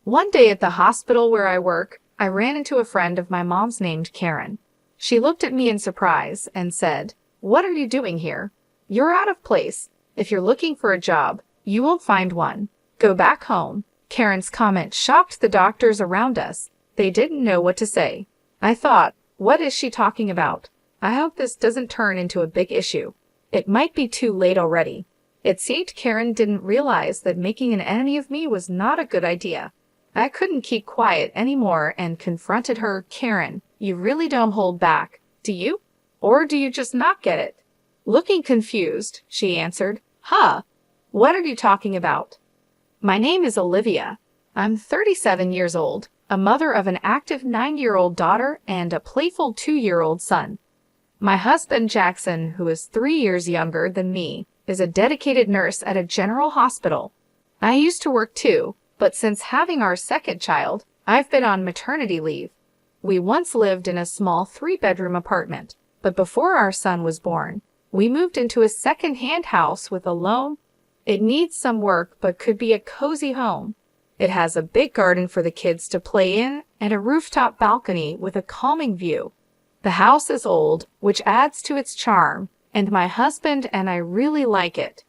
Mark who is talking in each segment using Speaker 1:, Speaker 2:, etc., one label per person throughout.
Speaker 1: One day at the hospital where I work, I ran into a friend of my mom's named Karen. She looked at me in surprise and said, "What are you doing here? You're out of place. If you're looking for a job, you won't find one. Go back home." Karen's comment shocked the doctors around us. They didn't know what to say. I thought, what is she talking about? I hope this doesn't turn into a big issue. It might be too late already. It seemed Karen didn't realize that making an enemy of me was not a good idea. I couldn't keep quiet anymore and confronted her. "Karen, you really don't hold back, do you? Or do you just not get it?" Looking confused, she answered, "Huh? What are you talking about?" "My name is Olivia. I'm 37 years old, a mother of an active 9-year-old daughter and a playful 2-year-old son. My husband, Jackson, who is 3 years younger than me, is a dedicated nurse at a general hospital. I used to work too, but since having our second child, I've been on maternity leave. We once lived in a small 3-bedroom apartment, but before our son was born, we moved into a second-hand house with a loan. It needs some work but could be a cozy home. It has a big garden for the kids to play in and a rooftop balcony with a calming view. The house is old, which adds to its charm, and my husband and I really like it.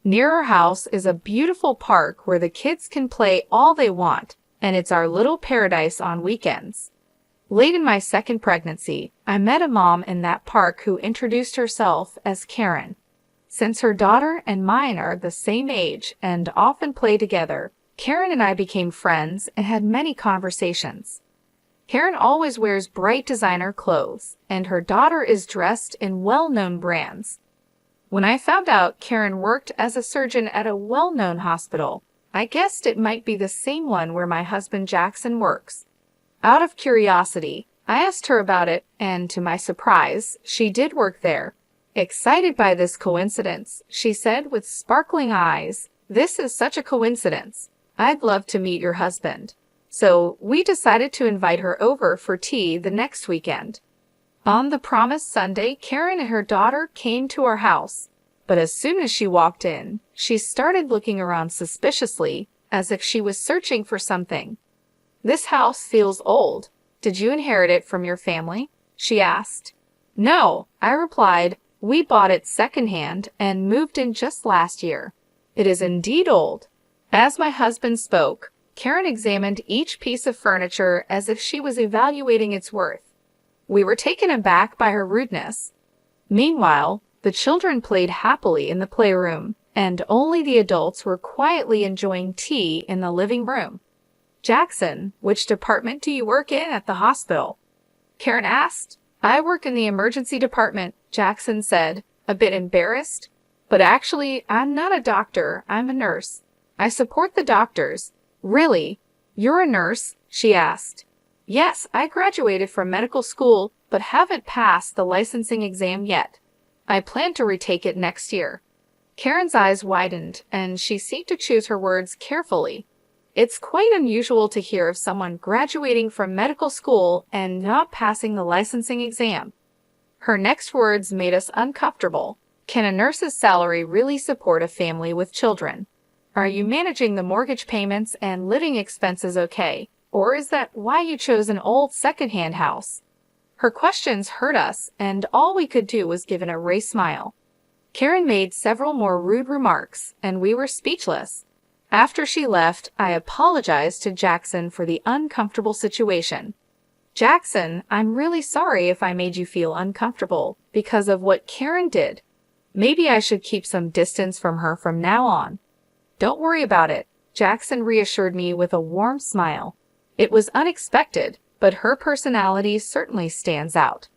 Speaker 1: Near our house is a beautiful park where the kids can play all they want, and it's our little paradise on weekends. Late in my second pregnancy, I met a mom in that park who introduced herself as Karen. Since her daughter and mine are the same age and often play together, Karen and I became friends and had many conversations. Karen always wears bright designer clothes, and her daughter is dressed in well-known brands. When I found out Karen worked as a surgeon at a well-known hospital, I guessed it might be the same one where my husband Jackson works. Out of curiosity, I asked her about it, and to my surprise, she did work there. Excited by this coincidence, she said with sparkling eyes, "This is such a coincidence. I'd love to meet your husband." So we decided to invite her over for tea the next weekend. On the promised Sunday, Karen and her daughter came to our house. But as soon as she walked in, she started looking around suspiciously, as if she was searching for something. "This house feels old. Did you inherit it from your family?" she asked. "No," I replied. "We bought it secondhand and moved in just last year. It is indeed old." As my husband spoke, Karen examined each piece of furniture as if she was evaluating its worth. We were taken aback by her rudeness. Meanwhile, the children played happily in the playroom, and only the adults were quietly enjoying tea in the living room. "Jackson, which department do you work in at the hospital?" Karen asked. "I work in the emergency department," Jackson said, a bit embarrassed. "But actually, I'm not a doctor, I'm a nurse. I support the doctors." "Really? You're a nurse?" she asked. "Yes, I graduated from medical school, but haven't passed the licensing exam yet. I plan to retake it next year." Karen's eyes widened, and she seemed to choose her words carefully. It's quite unusual to hear of someone graduating from medical school and not passing the licensing exam. Her next words made us uncomfortable. "Can a nurse's salary really support a family with children? Are you managing the mortgage payments and living expenses okay? Or is that why you chose an old second-hand house?" Her questions hurt us, and all we could do was give an erased smile. Karen made several more rude remarks, and we were speechless. After she left, I apologized to Jackson for the uncomfortable situation. "Jackson, I'm really sorry if I made you feel uncomfortable because of what Karen did. Maybe I should keep some distance from her from now on." "Don't worry about it," Jackson reassured me with a warm smile. "It was unexpected, but her personality certainly stands out.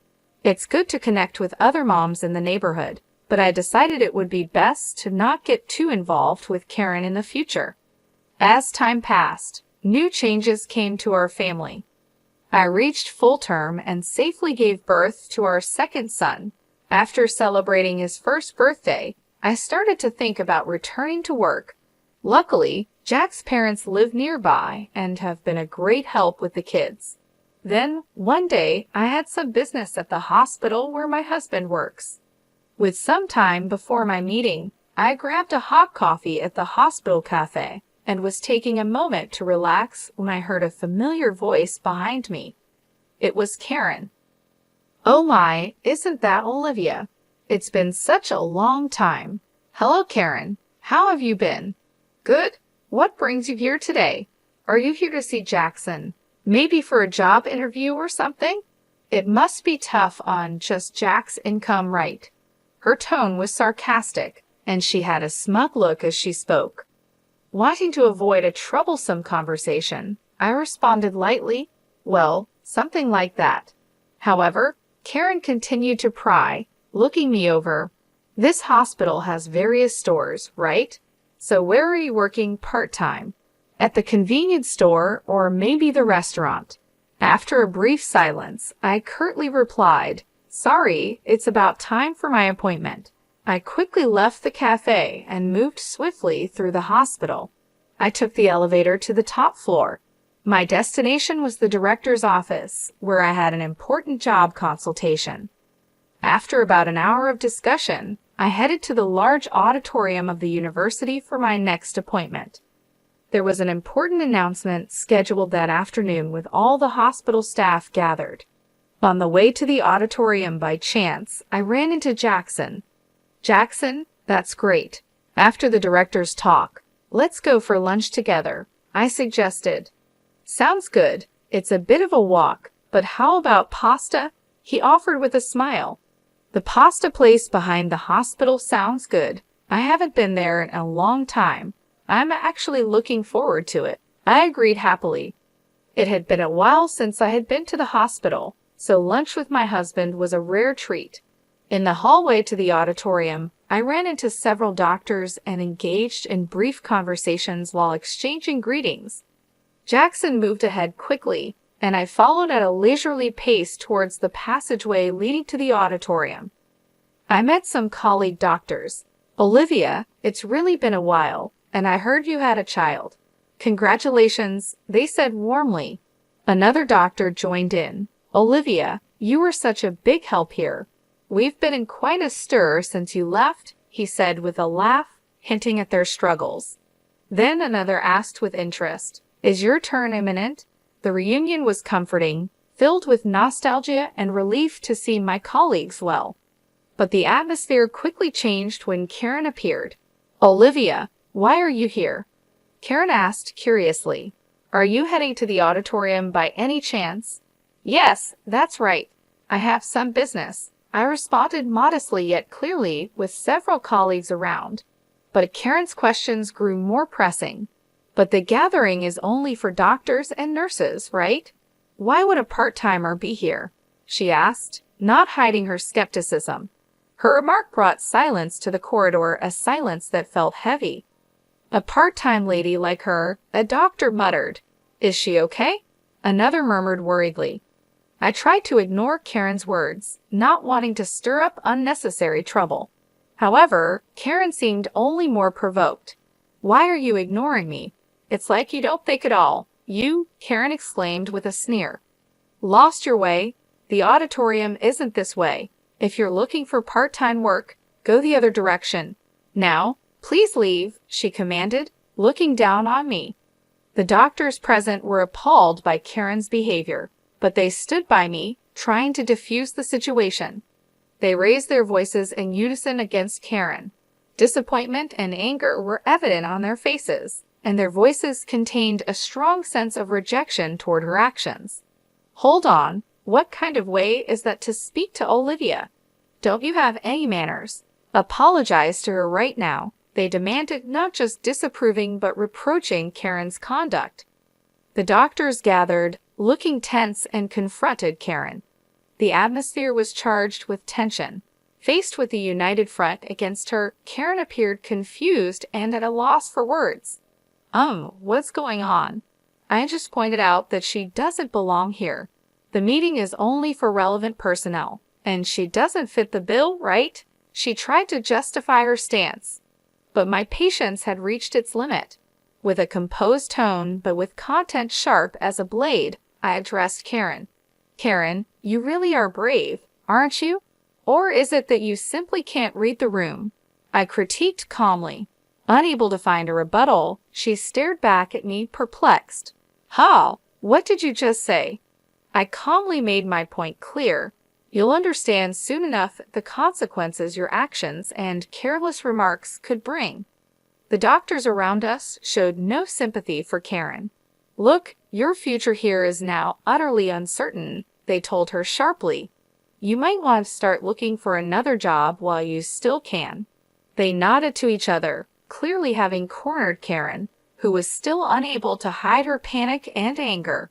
Speaker 1: It's good to connect with other moms in the neighborhood, but I decided it would be best to not get too involved with Karen in the future." As time passed, new changes came to our family. I reached full term and safely gave birth to our second son. After celebrating his first birthday, I started to think about returning to work. Luckily, Jack's parents live nearby and have been a great help with the kids. Then, one day, I had some business at the hospital where my husband works. With some time before my meeting, I grabbed a hot coffee at the hospital cafe. and was taking a moment to relax when I heard a familiar voice behind me. It was Karen. Oh my, isn't that Olivia? It's been such a long time. Hello, Karen. How have you been? Good. What brings you here today? Are you here to see Jackson? Maybe for a job interview or something? It must be tough on just Jack's income, right? Her tone was sarcastic, and she had a smug look as she spoke. Wanting to avoid a troublesome conversation, I responded lightly, well, something like that. However, Karen continued to pry, looking me over. This hospital has various stores, right? So where are you working part-time? At the convenience store or maybe the restaurant? After a brief silence, I curtly replied, sorry, it's about time for my appointment. I quickly left the cafe and moved swiftly through the hospital. I took the elevator to the top floor. My destination was the director's office, where I had an important job consultation. After about an hour of discussion, I headed to the large auditorium of the university for my next appointment. There was an important announcement scheduled that afternoon with all the hospital staff gathered. On the way to the auditorium by chance, I ran into Jackson. Jackson, that's great. After the director's talk, let's go for lunch together, I suggested. Sounds good. It's a bit of a walk, but how about pasta? He offered with a smile. The pasta place behind the hospital sounds good. I haven't been there in a long time. I'm actually looking forward to it. I agreed happily. It had been a while since I had been to the hospital, so lunch with my husband was a rare treat. In the hallway to the auditorium, I ran into several doctors and engaged in brief conversations while exchanging greetings. Jackson moved ahead quickly, and I followed at a leisurely pace towards the passageway leading to the auditorium. I met some colleague doctors. Olivia, it's really been a while, and I heard you had a child. Congratulations, they said warmly. Another doctor joined in. Olivia, you were such a big help here. We've been in quite a stir since you left, he said with a laugh, hinting at their struggles. Then another asked with interest, is your turn imminent? The reunion was comforting, filled with nostalgia and relief to see my colleagues well. But the atmosphere quickly changed when Karen appeared. Olivia, why are you here? Karen asked curiously. Are you heading to the auditorium by any chance? Yes, that's right. I have some business. I responded modestly yet clearly with several colleagues around. But Karen's questions grew more pressing. But the gathering is only for doctors and nurses, right? Why would a part-timer be here? She asked, not hiding her skepticism. Her remark brought silence to the corridor, a silence that felt heavy. A part-time lady like her, a doctor muttered. Is she okay? Another murmured worriedly. I tried to ignore Karen's words, not wanting to stir up unnecessary trouble. However, Karen seemed only more provoked. Why are you ignoring me? It's like you don't think at all. You, Karen exclaimed with a sneer. Lost your way? The auditorium isn't this way. If you're looking for part-time work, go the other direction. Now, please leave, she commanded, looking down on me. The doctors present were appalled by Karen's behavior, but they stood by me, trying to diffuse the situation. They raised their voices in unison against Karen. Disappointment and anger were evident on their faces, and their voices contained a strong sense of rejection toward her actions. Hold on, what kind of way is that to speak to Olivia? Don't you have any manners? Apologize to her right now, they demanded, not just disapproving but reproaching Karen's conduct. The doctors gathered, looking tense, and confronted Karen. The atmosphere was charged with tension. Faced with the united front against her, Karen appeared confused and at a loss for words. What's going on? I just pointed out that she doesn't belong here. The meeting is only for relevant personnel, and she doesn't fit the bill, right? She tried to justify her stance. But my patience had reached its limit. With a composed tone, but with content sharp as a blade, I addressed Karen. Karen, you really are brave, aren't you? Or is it that you simply can't read the room? I critiqued calmly. Unable to find a rebuttal, she stared back at me, perplexed. "How? What did you just say?" I calmly made my point clear. "You'll understand soon enough the consequences your actions and careless remarks could bring." The doctors around us showed no sympathy for Karen. "Look, your future here is now utterly uncertain," they told her sharply. "You might want to start looking for another job while you still can." They nodded to each other, clearly having cornered Karen, who was still unable to hide her panic and anger.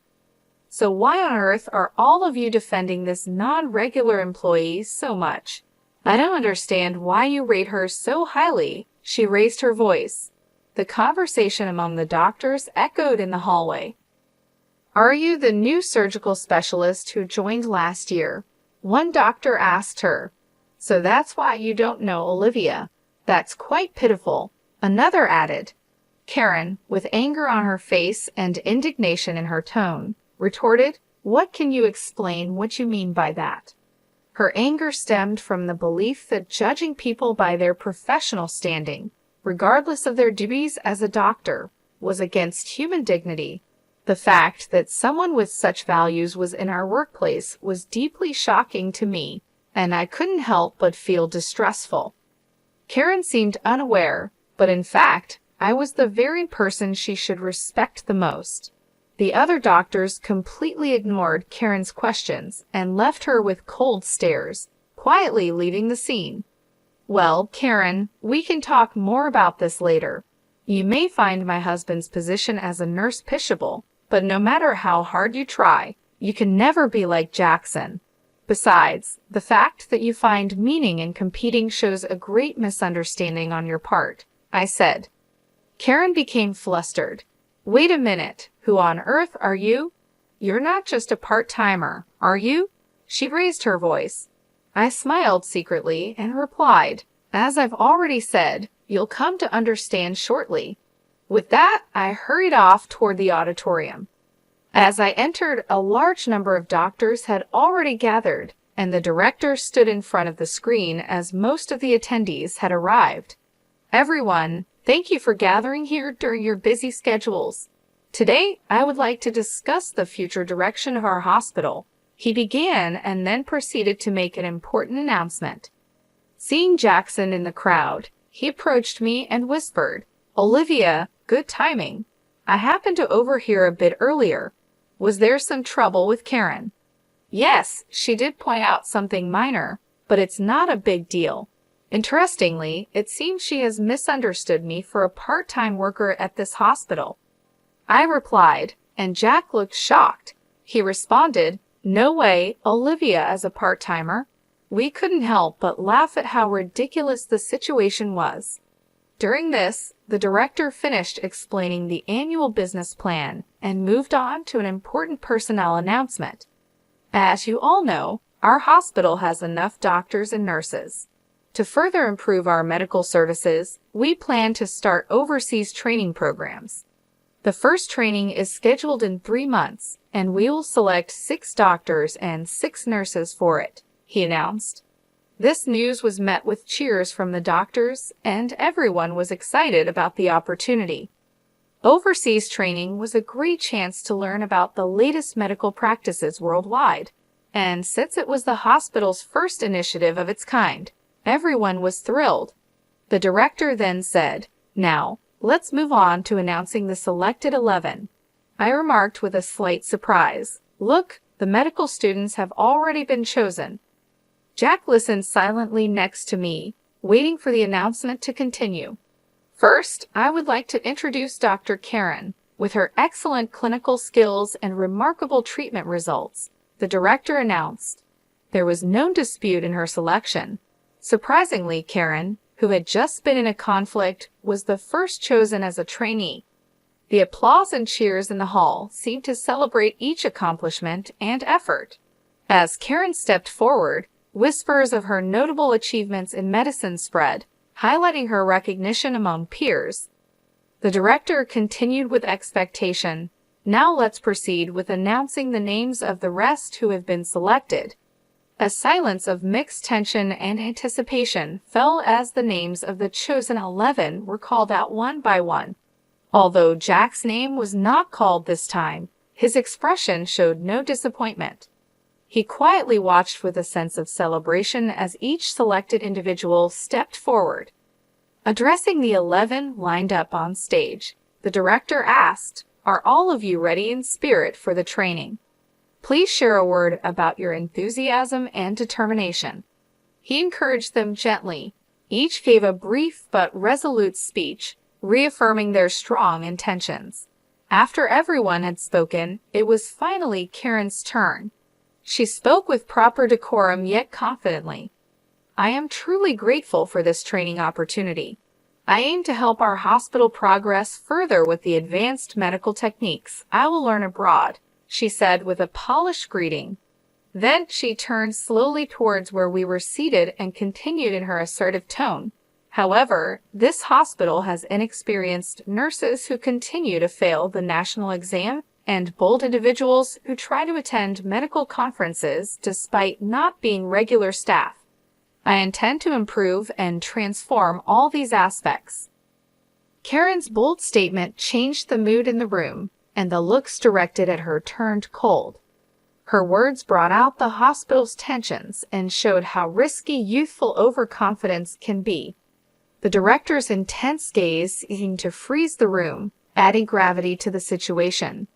Speaker 1: "So why on earth are all of you defending this non-regular employee so much? I don't understand why you rate her so highly." She raised her voice. The conversation among the doctors echoed in the hallway. "Are you the new surgical specialist who joined last year?" one doctor asked her. "So that's why you don't know Olivia. That's quite pitiful," another added. Karen, with anger on her face and indignation in her tone, retorted, "What can you explain what you mean by that?" Her anger stemmed from the belief that judging people by their professional standing, regardless of their duties as a doctor, was against human dignity. The fact that someone with such values was in our workplace was deeply shocking to me, and I couldn't help but feel distrustful. Karen seemed unaware, but in fact, I was the very person she should respect the most. The other doctors completely ignored Karen's questions and left her with cold stares, quietly leaving the scene. "Well, Karen, we can talk more about this later. You may find my husband's position as a nurse pitiable, but no matter how hard you try, you can never be like Jackson. Besides, the fact that you find meaning in competing shows a great misunderstanding on your part," I said. Karen became flustered. "Wait a minute, who on earth are you? You're not just a part-timer, are you?" She raised her voice. I smiled secretly and replied, "As I've already said, you'll come to understand shortly." With that, I hurried off toward the auditorium. As I entered, a large number of doctors had already gathered, and the director stood in front of the screen as most of the attendees had arrived. "Everyone, thank you for gathering here during your busy schedules. Today, I would like to discuss the future direction of our hospital," he began and then proceeded to make an important announcement. Seeing Jackson in the crowd, he approached me and whispered, "Olivia, good timing. I happened to overhear a bit earlier. Was there some trouble with Karen?" "Yes, she did point out something minor, but it's not a big deal. Interestingly, it seems she has misunderstood me for a part-time worker at this hospital," I replied, and Jack looked shocked. He responded, "No way, Olivia as a part-timer." We couldn't help but laugh at how ridiculous the situation was. During this, the director finished explaining the annual business plan and moved on to an important personnel announcement. As you all know, our hospital has enough doctors and nurses. To further improve our medical services, we plan to start overseas training programs. The first training is scheduled in 3 months, and we will select 6 doctors and 6 nurses for it, he announced. This news was met with cheers from the doctors, and everyone was excited about the opportunity. Overseas training was a great chance to learn about the latest medical practices worldwide, and since it was the hospital's first initiative of its kind, everyone was thrilled. The director then said, "Now, let's move on to announcing the selected 11. I remarked with a slight surprise, "Look, the medical students have already been chosen." Jack listened silently next to me, waiting for the announcement to continue. "First, I would like to introduce Dr. Karen. With her excellent clinical skills and remarkable treatment results," the director announced. There was no dispute in her selection. Surprisingly, Karen, who had just been in a conflict, was the first chosen as a trainee. The applause and cheers in the hall seemed to celebrate each accomplishment and effort. As Karen stepped forward, whispers of her notable achievements in medicine spread, highlighting her recognition among peers. The director continued with expectation, "Now let's proceed with announcing the names of the rest who have been selected." A silence of mixed tension and anticipation fell as the names of the chosen 11 were called out one by one. Although Jack's name was not called this time, his expression showed no disappointment. He quietly watched with a sense of celebration as each selected individual stepped forward. Addressing the 11 lined up on stage, the director asked, "Are all of you ready in spirit for the training? Please share a word about your enthusiasm and determination." He encouraged them gently. Each gave a brief but resolute speech, reaffirming their strong intentions. After everyone had spoken, it was finally Karen's turn. She spoke with proper decorum yet confidently. "I am truly grateful for this training opportunity. I aim to help our hospital progress further with the advanced medical techniques I will learn abroad," she said with a polished greeting. Then she turned slowly towards where we were seated and continued in her assertive tone. "However, this hospital has inexperienced nurses who continue to fail the national exam and bold individuals who try to attend medical conferences despite not being regular staff. I intend to improve and transform all these aspects." Karen's bold statement changed the mood in the room, and the looks directed at her turned cold. Her words brought out the hospital's tensions and showed how risky youthful overconfidence can be. The director's intense gaze seemed to freeze the room, adding gravity to the situation.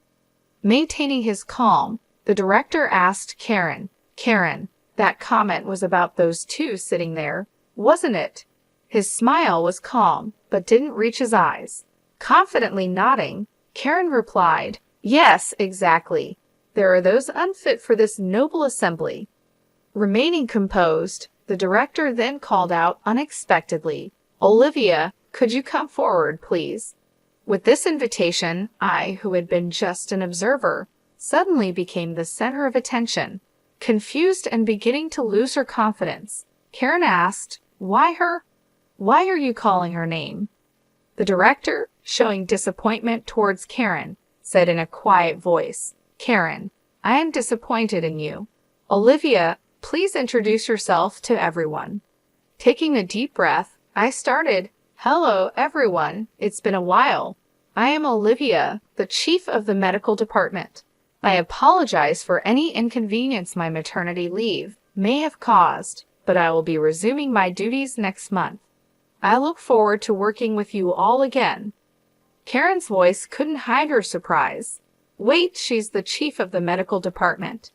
Speaker 1: Maintaining his calm, the director asked Karen, "Karen, that comment was about those two sitting there, wasn't it?" His smile was calm, but didn't reach his eyes. Confidently nodding, Karen replied, "Yes, exactly. There are those unfit for this noble assembly." Remaining composed, the director then called out unexpectedly, "Olivia, could you come forward, please?" With this invitation, I, who had been just an observer, suddenly became the center of attention. Confused and beginning to lose her confidence, Karen asked, "Why her? Why are you calling her name?" The director, showing disappointment towards Karen, said in a quiet voice, "Karen, I am disappointed in you. Olivia, please introduce yourself to everyone." Taking a deep breath, I started, "Hello, everyone. It's been a while. I am Olivia, the chief of the medical department. I apologize for any inconvenience my maternity leave may have caused, but I will be resuming my duties next month. I look forward to working with you all again." Karen's voice couldn't hide her surprise. "Wait, she's the chief of the medical department."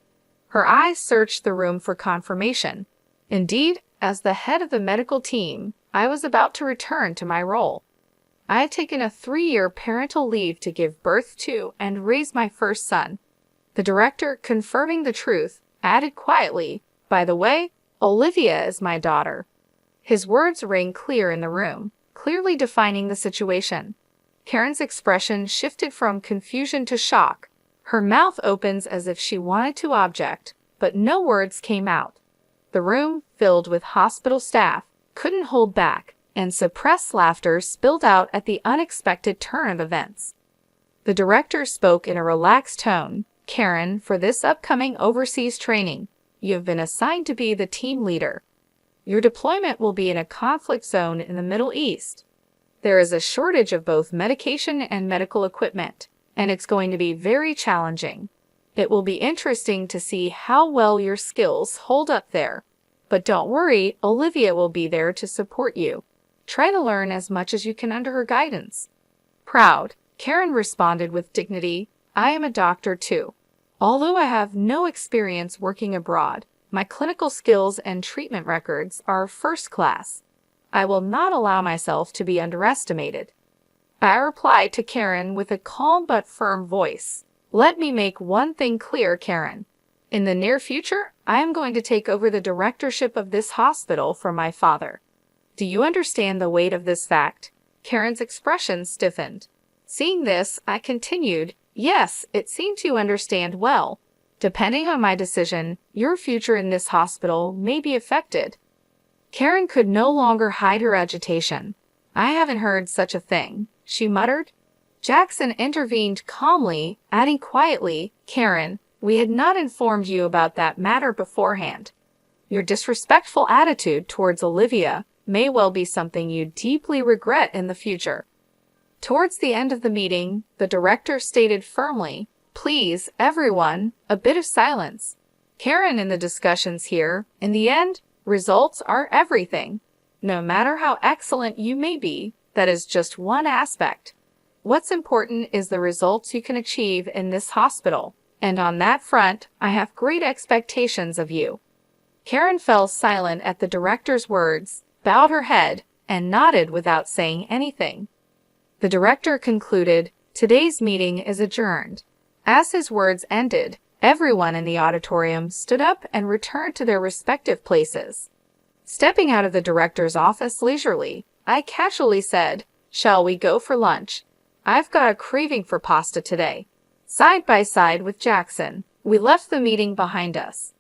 Speaker 1: Her eyes searched the room for confirmation. Indeed, as the head of the medical team, I was about to return to my role. I had taken a 3-year parental leave to give birth to and raise my first son. The director, confirming the truth, added quietly, "By the way, Olivia is my daughter." His words rang clear in the room, clearly defining the situation. Karen's expression shifted from confusion to shock. Her mouth opens as if she wanted to object, but no words came out. The room, filled with hospital staff, couldn't hold back, and suppressed laughter spilled out at the unexpected turn of events. The director spoke in a relaxed tone, "Karen, for this upcoming overseas training, you have been assigned to be the team leader. Your deployment will be in a conflict zone in the Middle East. There is a shortage of both medication and medical equipment, and it's going to be very challenging. It will be interesting to see how well your skills hold up there. But don't worry, Olivia will be there to support you. Try to learn as much as you can under her guidance." Proud, Karen responded with dignity, "I am a doctor too. Although I have no experience working abroad, my clinical skills and treatment records are first class. I will not allow myself to be underestimated." I replied to Karen with a calm but firm voice, "Let me make one thing clear, Karen. In the near future, I am going to take over the directorship of this hospital from my father. Do you understand the weight of this fact?" Karen's expression stiffened. Seeing this, I continued, "Yes, it seems you understand well. Depending on my decision, your future in this hospital may be affected." Karen could no longer hide her agitation. "I haven't heard such a thing," she muttered. Jackson intervened calmly, adding quietly, "Karen, we had not informed you about that matter beforehand. Your disrespectful attitude towards Olivia may well be something you deeply regret in the future." Towards the end of the meeting, the director stated firmly, "Please, everyone, a bit of silence. Karen in the discussions here, in the end, results are everything. No matter how excellent you may be, that is just one aspect. What's important is the results you can achieve in this hospital, and on that front, I have great expectations of you." Karen fell silent at the director's words, bowed her head, and nodded without saying anything. The director concluded, "Today's meeting is adjourned." As his words ended, everyone in the auditorium stood up and returned to their respective places. Stepping out of the director's office leisurely, I casually said, "Shall we go for lunch? I've got a craving for pasta today." Side by side with Jackson, we left the meeting behind us.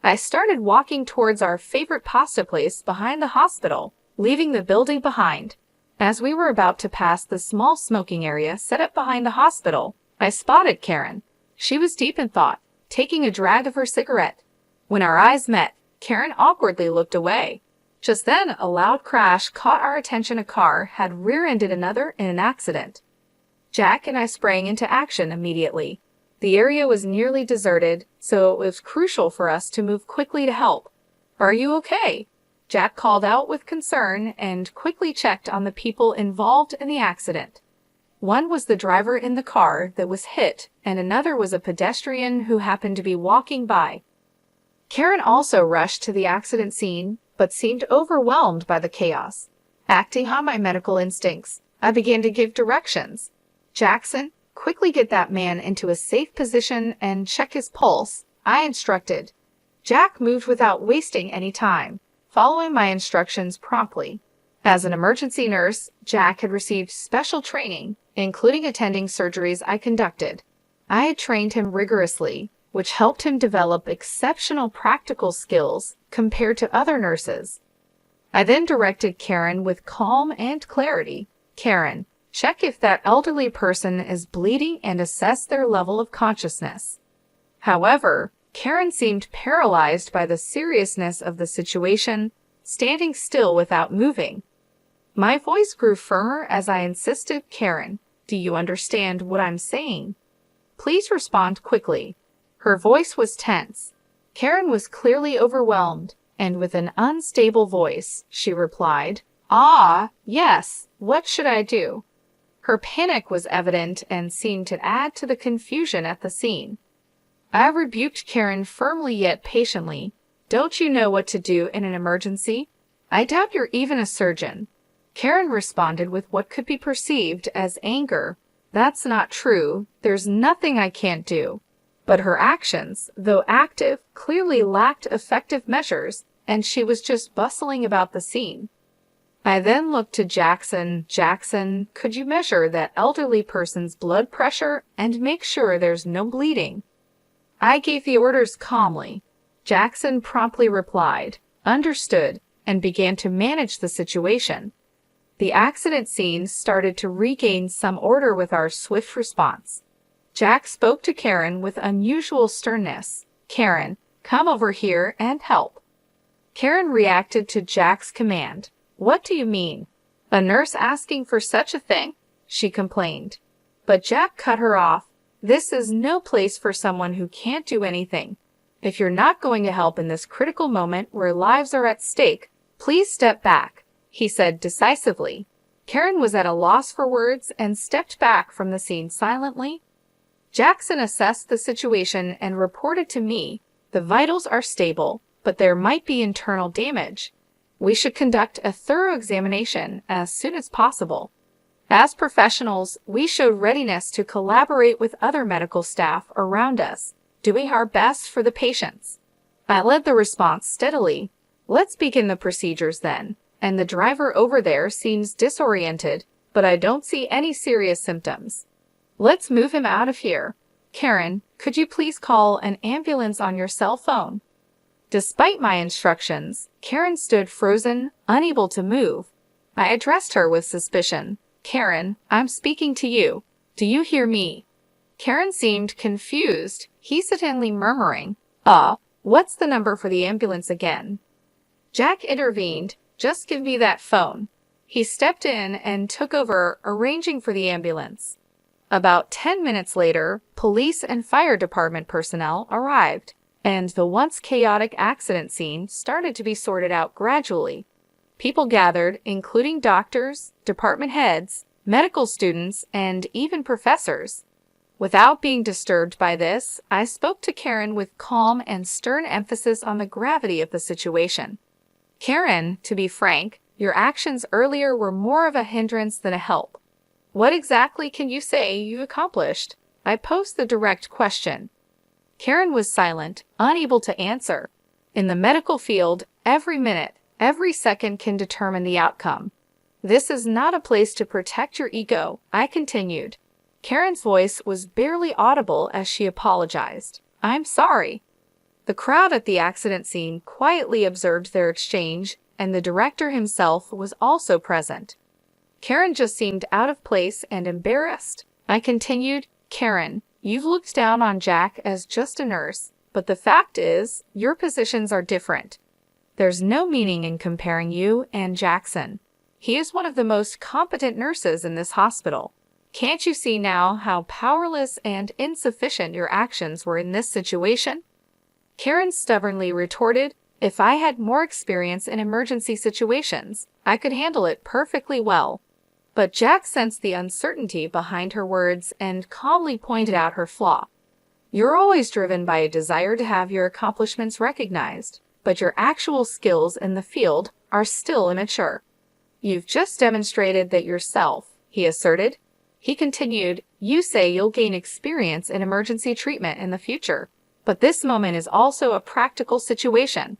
Speaker 1: I started walking towards our favorite pasta place behind the hospital, leaving the building behind. As we were about to pass the small smoking area set up behind the hospital, I spotted Karen. She was deep in thought, taking a drag of her cigarette. When our eyes met, Karen awkwardly looked away. Just then, a loud crash caught our attention. A car had rear-ended another in an accident. Jack and I sprang into action immediately. The area was nearly deserted, so it was crucial for us to move quickly to help. "Are you okay?" Jack called out with concern and quickly checked on the people involved in the accident. One was the driver in the car that was hit, and another was a pedestrian who happened to be walking by. Karen also rushed to the accident scene, but seemed overwhelmed by the chaos. Acting on my medical instincts, I began to give directions. "Jackson, quickly get that man into a safe position and check his pulse," I instructed. Jack moved without wasting any time, following my instructions promptly. As an emergency nurse, Jack had received special training, including attending surgeries I conducted. I had trained him rigorously, which helped him develop exceptional practical skills compared to other nurses. I then directed Karen with calm and clarity. "Karen, check if that elderly person is bleeding and assess their level of consciousness." However, Karen seemed paralyzed by the seriousness of the situation, standing still without moving. My voice grew firmer as I insisted, "Karen, do you understand what I'm saying? Please respond quickly." Her voice was tense. Karen was clearly overwhelmed, and with an unstable voice, she replied, "Ah, yes, what should I do?" Her panic was evident and seemed to add to the confusion at the scene. I rebuked Karen firmly yet patiently. "Don't you know what to do in an emergency? I doubt you're even a surgeon." Karen responded with what could be perceived as anger. "That's not true. There's nothing I can't do." But her actions, though active, clearly lacked effective measures, and she was just bustling about the scene. I then looked to Jackson. "Jackson, could you measure that elderly person's blood pressure and make sure there's no bleeding?" I gave the orders calmly. Jackson promptly replied, "Understood," and began to manage the situation. The accident scene started to regain some order with our swift response. Jack spoke to Karen with unusual sternness. "Karen, come over here and help." Karen reacted to Jack's command. "What do you mean? A nurse asking for such a thing?" she complained. But Jack cut her off. "This is no place for someone who can't do anything. If you're not going to help in this critical moment where lives are at stake, please step back," he said decisively. Karen was at a loss for words and stepped back from the scene silently. Jackson assessed the situation and reported to me, "The vitals are stable, but there might be internal damage. We should conduct a thorough examination as soon as possible." As professionals, we showed readiness to collaborate with other medical staff around us, doing our best for the patients. I led the response steadily. "Let's begin the procedures then. And the driver over there seems disoriented, but I don't see any serious symptoms. Let's move him out of here. Karen, could you please call an ambulance on your cell phone?" Despite my instructions, Karen stood frozen, unable to move. I addressed her with suspicion. "Karen, I'm speaking to you. Do you hear me?" Karen seemed confused, hesitantly murmuring, What's the number for the ambulance again? Jack intervened. Just give me that phone. He stepped in and took over, arranging for the ambulance. About 10 minutes later, police and fire department personnel arrived, and the once chaotic accident scene started to be sorted out gradually. People gathered, including doctors, department heads, medical students, and even professors. Without being disturbed by this, I spoke to Karen with calm and stern emphasis on the gravity of the situation. Karen, to be frank, your actions earlier were more of a hindrance than a help. What exactly can you say you've accomplished? I posed the direct question. Karen was silent, unable to answer. In the medical field, every minute, every second can determine the outcome. This is not a place to protect your ego, I continued. Karen's voice was barely audible as she apologized. I'm sorry. The crowd at the accident scene quietly observed their exchange, and the director himself was also present. Karen just seemed out of place and embarrassed. I continued, Karen, you've looked down on Jack as just a nurse, but the fact is, your positions are different. There's no meaning in comparing you and Jackson. He is one of the most competent nurses in this hospital. Can't you see now how powerless and insufficient your actions were in this situation? Karen stubbornly retorted, if I had more experience in emergency situations, I could handle it perfectly well. But Jack sensed the uncertainty behind her words and calmly pointed out her flaw. You're always driven by a desire to have your accomplishments recognized, but your actual skills in the field are still immature. You've just demonstrated that yourself, he asserted. He continued, you say you'll gain experience in emergency treatment in the future, but this moment is also a practical situation.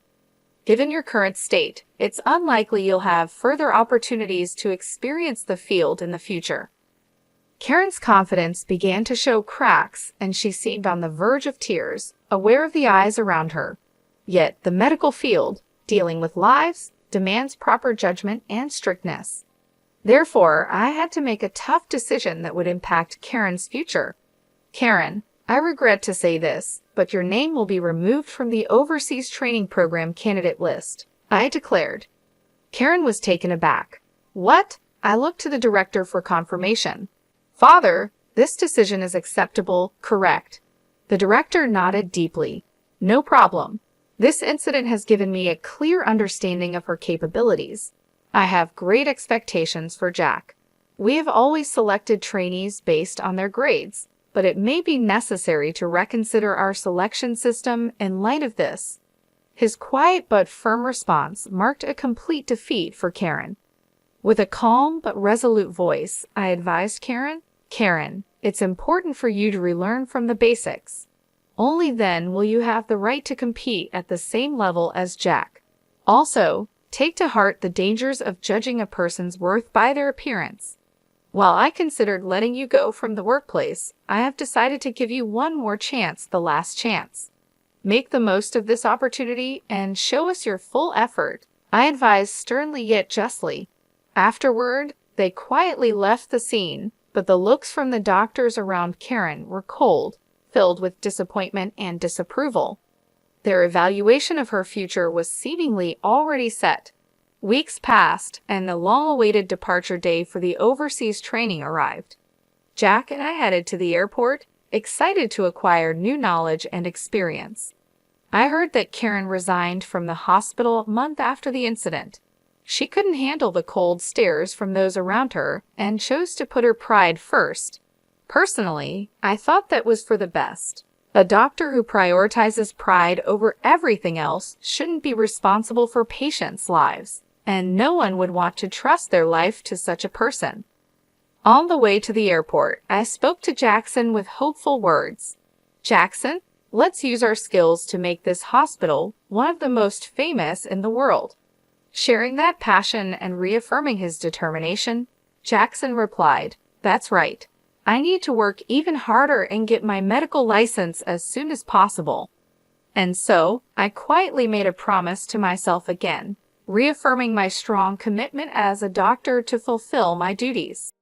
Speaker 1: Given your current state, it's unlikely you'll have further opportunities to experience the field in the future. Karen's confidence began to show cracks, and she seemed on the verge of tears, aware of the eyes around her. Yet the medical field, dealing with lives, demands proper judgment and strictness. Therefore, I had to make a tough decision that would impact Karen's future. Karen, I regret to say this, but your name will be removed from the Overseas Training Program candidate list, I declared. Karen was taken aback. What? I looked to the director for confirmation. Father, this decision is acceptable, correct? The director nodded deeply. No problem. This incident has given me a clear understanding of her capabilities. I have great expectations for Jack. We have always selected trainees based on their grades, but it may be necessary to reconsider our selection system in light of this. His quiet but firm response marked a complete defeat for Karen. With a calm but resolute voice, I advised Karen, Karen, it's important for you to relearn from the basics. Only then will you have the right to compete at the same level as Jack. Also, take to heart the dangers of judging a person's worth by their appearance. While I considered letting you go from the workplace, I have decided to give you one more chance, the last chance. Make the most of this opportunity and show us your full effort, I advised sternly yet justly. Afterward, they quietly left the scene, but the looks from the doctors around Karen were cold, filled with disappointment and disapproval. Their evaluation of her future was seemingly already set. Weeks passed, and the long-awaited departure day for the overseas training arrived. Jack and I headed to the airport, excited to acquire new knowledge and experience. I heard that Karen resigned from the hospital a month after the incident. She couldn't handle the cold stares from those around her and chose to put her pride first. Personally, I thought that was for the best. A doctor who prioritizes pride over everything else shouldn't be responsible for patients' lives, and no one would want to trust their life to such a person. On the way to the airport, I spoke to Jackson with hopeful words. Jackson, let's use our skills to make this hospital one of the most famous in the world. Sharing that passion and reaffirming his determination, Jackson replied, That's right. I need to work even harder and get my medical license as soon as possible. And so, I quietly made a promise to myself again, reaffirming my strong commitment as a doctor to fulfill my duties.